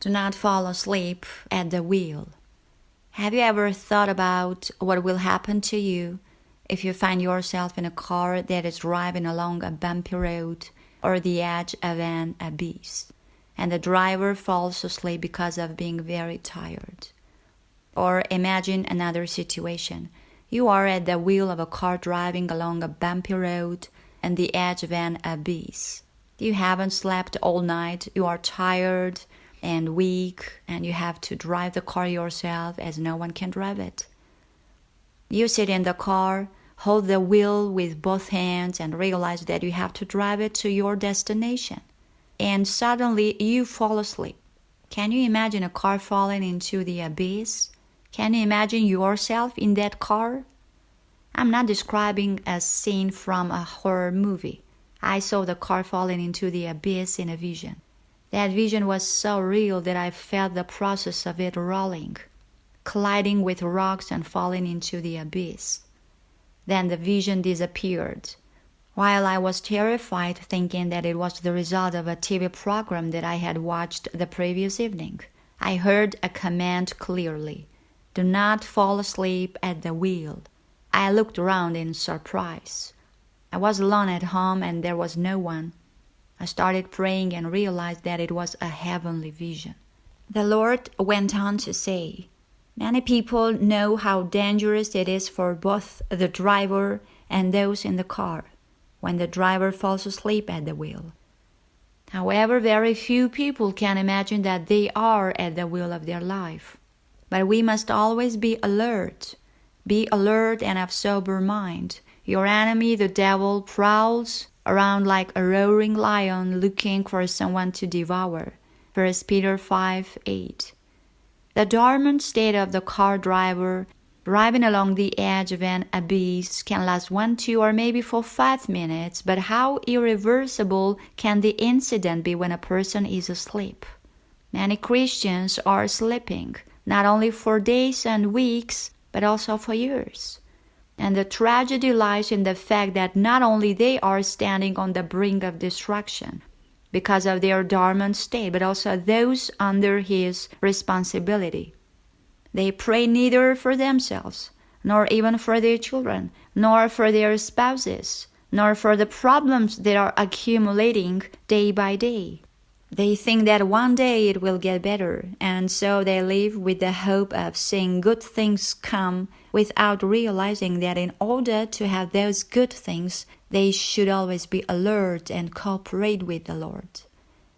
Do not fall asleep at the wheel. Have you ever thought about what will happen to you if you find yourself in a car that is driving along a bumpy road or the edge of an abyss, and the driver falls asleep because of being very tired? Or imagine another situation. You are at the wheel of a car driving along a bumpy road and the edge of an abyss. You haven't slept all night, you are tired and weak, and you have to drive the car yourself as no one can drive it. You sit in the car, hold the wheel with both hands, and realize that you have to drive it to your destination. And suddenly you fall asleep. Can you imagine a car falling into the abyss? Can you imagine yourself in that car? I'm not describing a scene from a horror movie. I saw the car falling into the abyss in a vision. That vision was so real that I felt the process of it rolling, colliding with rocks and falling into the abyss. Then the vision disappeared. While I was terrified, thinking that it was the result of a TV program that I had watched the previous evening, I heard a command clearly: "Do not fall asleep at the wheel." I looked around in surprise. I was alone at home and there was no one. I started praying and realized that it was a heavenly vision. The Lord went on to say, "Many people know how dangerous it is for both the driver and those in the car when the driver falls asleep at the wheel. However, very few people can imagine that they are at the wheel of their life. But we must always be alert. Be alert and of sober mind. Your enemy, the devil, prowls around like a roaring lion looking for someone to devour." 1 Peter 5:8. The dormant state of the car driver driving along the edge of an abyss can last 1, 2, or maybe for 5 minutes, but how irreversible can the incident be when a person is asleep? Many Christians are sleeping, not only for days and weeks, but also for years. And the tragedy lies in the fact that not only they are standing on the brink of destruction because of their dormant state, but also those under his responsibility. They pray neither for themselves, nor even for their children, nor for their spouses, nor for the problems that are accumulating day by day. They think that one day it will get better, and so they live with the hope of seeing good things come without realizing that in order to have those good things, they should always be alert and cooperate with the Lord.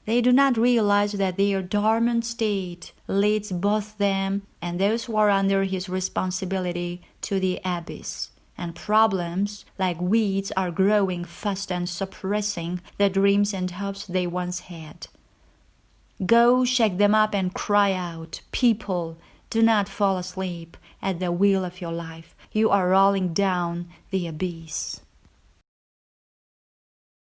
They do not realize that their dormant state leads both them and those who are under his responsibility to the abyss. And problems like weeds are growing fast and suppressing the dreams and hopes they once had. Go shake them up and cry out, "People, do not fall asleep at the wheel of your life. You are rolling down the abyss."